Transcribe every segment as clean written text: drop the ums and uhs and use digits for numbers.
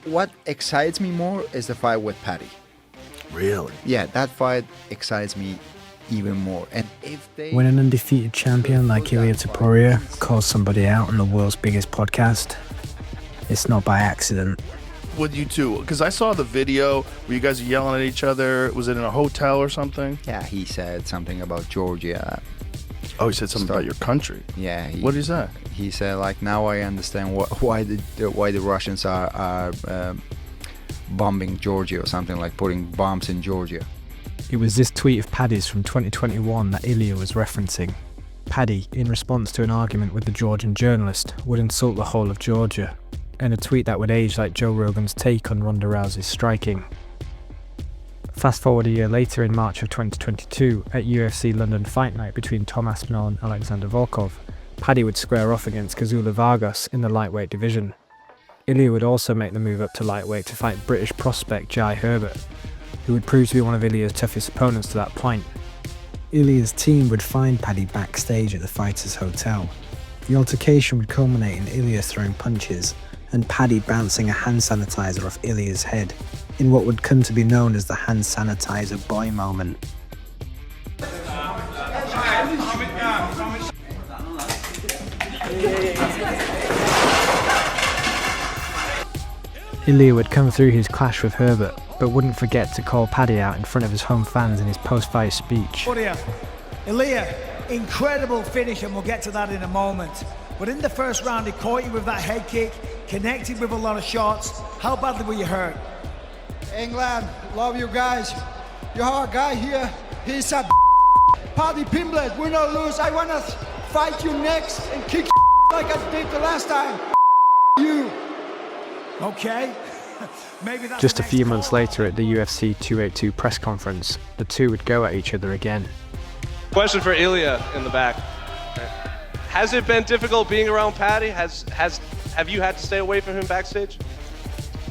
What excites me more is the fight with Paddy. Really? Yeah, that fight excites me even more. And if they... When an undefeated champion like Ilia Topuria calls somebody out on the world's biggest podcast, it's not by accident. With you two, because I saw the video where you guys are yelling at each other. Was it in a hotel or something? Yeah, he said something about Georgia. Oh, he said something about your country. Yeah. What did he say? He said, like, now I understand why the Russians are bombing Georgia or something, like putting bombs in Georgia. It was this tweet of Paddy's from 2021 that Ilia was referencing. Paddy, in response to an argument with the Georgian journalist, would insult the whole of Georgia, and a tweet that would age like Joe Rogan's take on Ronda Rousey's striking. Fast forward a year later, in March of 2022, at UFC London Fight Night between Tom Aspinall and Alexander Volkov, Paddy would square off against Kazula Vargas in the lightweight division. Ilia would also make the move up to lightweight to fight British prospect Jai Herbert, who would prove to be one of Ilia's toughest opponents to that point. Ilia's team would find Paddy backstage at the fighter's hotel. The altercation would culminate in Ilia throwing punches and Paddy bouncing a hand sanitizer off Ilia's head, in what would come to be known as the hand sanitizer boy moment. Ilia would come through his clash with Herbert, but wouldn't forget to call Paddy out in front of his home fans in his post-fight speech. Ilia, incredible finish, and we'll get to that in a moment. But in the first round, he caught you with that head kick, connected with a lot of shots. How badly were you hurt? England, love you guys. You have a guy here, he's a Paddy Pimblett, win or lose. I want to fight you next and kick like I did the last time. You. Okay. Maybe that's just a few months later at the UFC 282 press conference, the two would go at each other again. Question for Ilia in the back. Has it been difficult being around Paddy? Have you had to stay away from him backstage?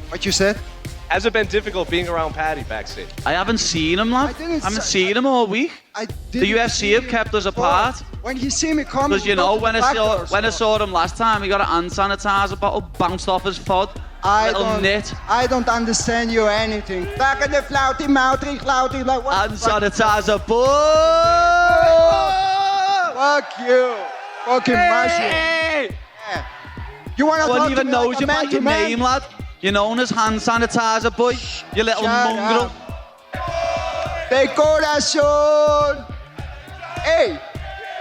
What you said? Has it been difficult being around Paddy backstage? I haven't seen him, lad. I haven't seen him all week. The UFC have kept us apart. When he see me coming, because you know, when I saw him last time, he got a hand sanitizer bottle bounced off his foot. I don't understand you or anything. Back in the flouty, mouthy, like what? Hand sanitizer, boy! Fuck you. Fucking mushroom. Yeah. You wanna talk to me like a man to man? Name, lad. You're known as hand sanitizer, boy. You little mongrel. De corazón. Hey.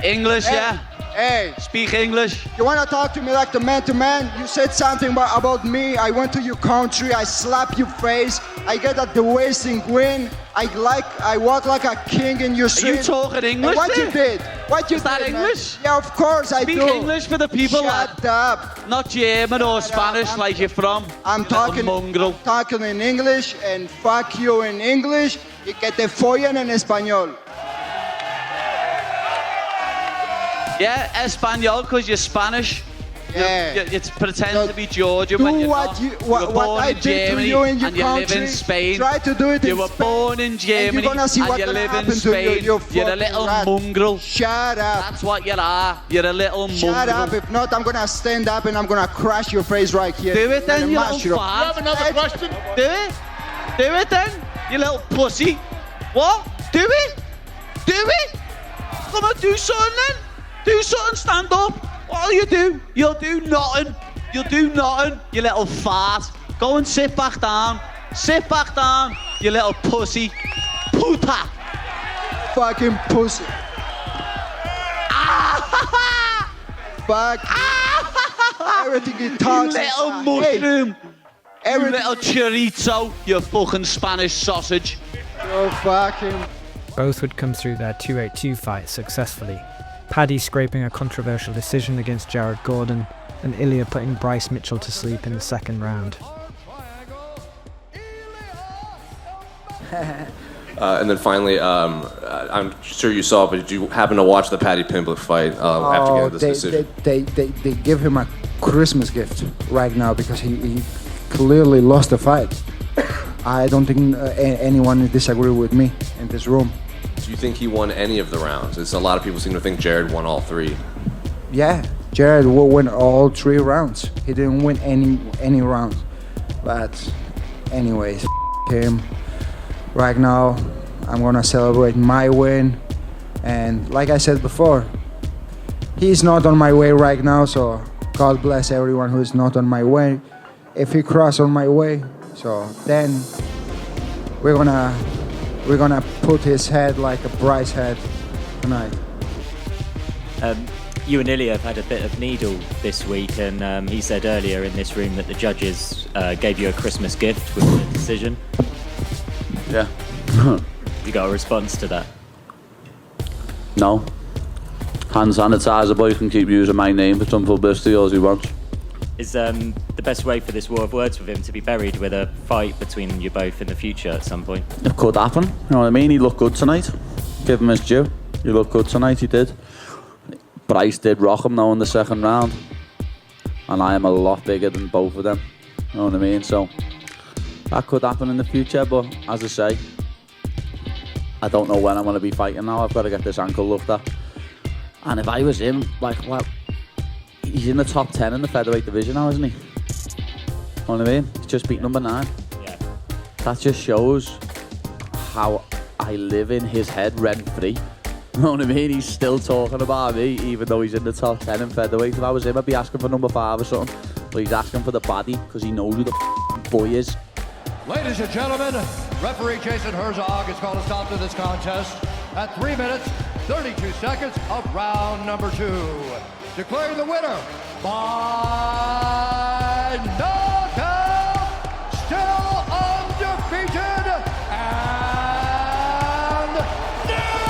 English, hey. Yeah. Hey. Speak English. You wanna talk to me like the man to man? You said something about me. I went to your country. I slap your face. I get at the wasting win. I walk like a king in your street. Are you talking English? And what you did? What you Is did? That English? Man? Yeah, of course I do. Speak English for the people. Shut up. Not German or Spanish like you're from. I'm talking in English and fuck you in English. Y que te follen en español. Yeah, Espanol, because you're Spanish. Yeah. You pretend to be Georgian when you're not. What I did to you in your and you country. live in Spain. Try to do it you were born in Germany and you live in Spain. You're a little mongrel. Shut up. That's what you are. You're a little mongrel. Shut up. If not, I'm gonna stand up and I'm gonna crash your face right here. Do it then, you little fart. You have another question? Do it. Do it then, you little pussy. What? Do it. Do it. Come on, do something then. Do something, stand up. What'll you do? You'll do nothing. You'll do nothing, you little fart. Go and sit back down. Sit back down, you little pussy. Puta. Fucking pussy. Fuck. Everything he talks. You little mushroom. Hey. You little chorizo, you fucking Spanish sausage. You're fucking... Both would come through their 282 fight successfully. Paddy scraping a controversial decision against Jared Gordon, and Ilia putting Bryce Mitchell to sleep in the second round. And then finally, I'm sure you saw, but did you happen to watch the Paddy Pimblett fight after getting this decision? They give him a Christmas gift right now because he clearly lost the fight. I don't think anyone disagree with me in this room. Do you think he won any of the rounds? It's a lot of people seem to think Jared won all three. Yeah, Jared will win all 3 rounds. He didn't win any rounds. But anyways, him. Right now, I'm gonna celebrate my win. And like I said before, he's not on my way right now, so God bless everyone who is not on my way. If he cross on my way, so then we're gonna put his head like a prize head tonight. You and Ilia have had a bit of needle this week, and he said earlier in this room that the judges gave you a Christmas gift with the decision. Yeah. You got a response to that? No. Hand sanitizer, boy, can keep using my name for some publicity as he wants. Is the best way for this war of words with him to be buried with a fight between you both in the future at some point? It could happen, you know what I mean? He looked good tonight. Give him his due. He looked good tonight, he did. Bryce did rock him now in the second round. And I am a lot bigger than both of them. You know what I mean? So that could happen in the future, but as I say, I don't know when I'm going to be fighting now. I've got to get this ankle looked at. And if I was him, like, well, he's in the top 10 in the featherweight division now, isn't he? You know what I mean? He's just beat number 9. Yeah. That just shows how I live in his head rent-free. You know what I mean? He's still talking about me, even though he's in the top 10 in featherweight. If I was him, I'd be asking for number 5 or something. But he's asking for the Paddy, because he knows who the boy is. Ladies and gentlemen, referee Jason Herzog has called a stop to this contest at 3 minutes, 32 seconds of round number 2. Declaring the winner by knockout, still undefeated, and new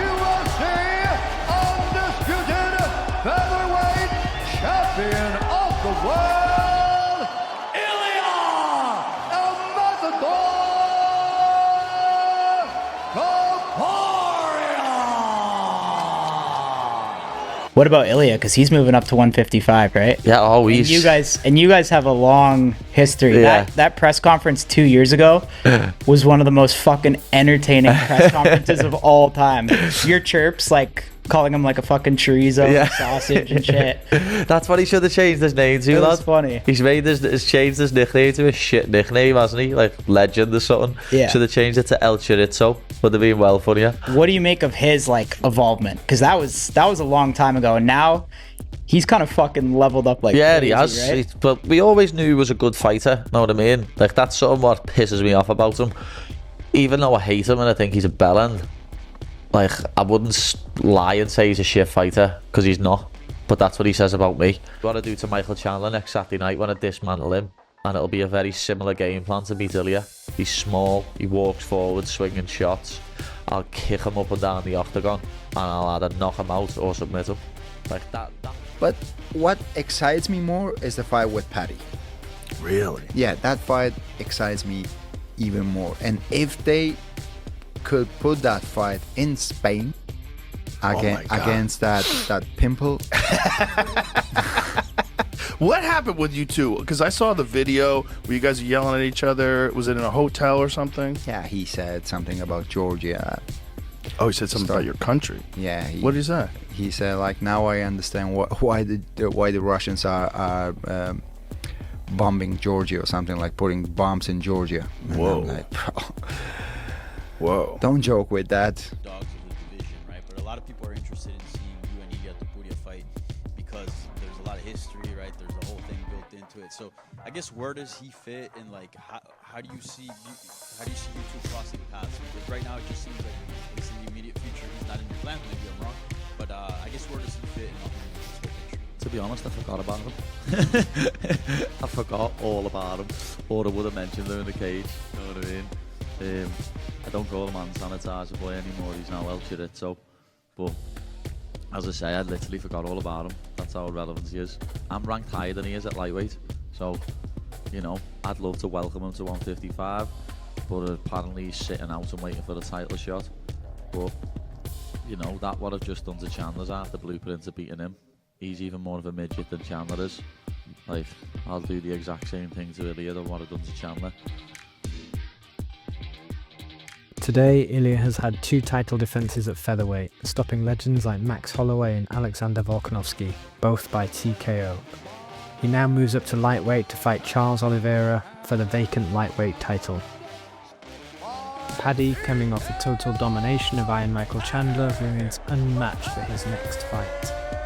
UFC undisputed featherweight champion of the world, Ilia Topuria. What about Ilia? Because he's moving up to 155, right? Yeah, always. And you guys have a long history. Yeah. That press conference 2 years ago was one of the most fucking entertaining press conferences of all time. Your chirps, like calling him like a fucking chorizo sausage and shit. That's what he should have changed his name to. It was funny. He's changed his nickname to a shit nickname, hasn't he? Like Legend or something. Yeah. Should have changed it to El Chorizo. Would have been well funnier. What do you make of his like involvement? Because that was a long time ago, and now he's kind of fucking leveled up like yeah, crazy, he has. right? But we always knew he was a good fighter. Know what I mean? Like that's something what pisses me off about him. Even though I hate him and I think he's a bellend, like I wouldn't lie and say he's a shit fighter because he's not. But that's what he says about me. What I do to Michael Chandler next Saturday night when I dismantle him, and it'll be a very similar game plan to beat Ilia. He's small, he walks forward, swinging shots. I'll kick him up and down the octagon, and I'll either knock him out or submit him. Like that. But what excites me more is the fight with Paddy. Really? Yeah, that fight excites me even more. And if they could put that fight in Spain against that Pimblett. What happened with you two? Because I saw the video where you guys are yelling at each other. Was it in a hotel or something? Yeah, he said something about Georgia. Oh, he said something about your country. Yeah. What did he say? He said, like, now I understand why the Russians are bombing Georgia or something, like putting bombs in Georgia. And Whoa. I'm like, bro. Whoa. Don't joke with that. Dogs of the division, right? But a lot of people are interested in seeing you and Ilia Topuria fight because there's a lot of history, right? There's a whole thing built into it. So I guess where does he fit, and like how do you see you two crossing paths? Because right now it just seems like at least in the immediate future he's not in your plan. Maybe I'm wrong, but I guess where does he fit in this whole picture? To be honest, I forgot about him. I forgot all about him. Or I would have mentioned him in the cage. You know what I mean? I don't call him hand sanitizer boy anymore. He's now El Chorizo. But as I say, I literally forgot all about him. That's how relevant he is. I'm ranked higher than he is at lightweight. So, you know, I'd love to welcome him to 155. But apparently he's sitting out and waiting for the title shot. But, you know, that what I've just done to Chandler's after blueprint to beating him. He's even more of a midget than Chandler is. Like, I'll do the exact same thing to Ilia than what I've done to Chandler. Today, Ilia has had 2 title defences at featherweight, stopping legends like Max Holloway and Alexander Volkanovski, both by TKO. He now moves up to lightweight to fight Charles Oliveira for the vacant lightweight title. Paddy, coming off a total domination of Iron Michael Chandler, remains unmatched for his next fight.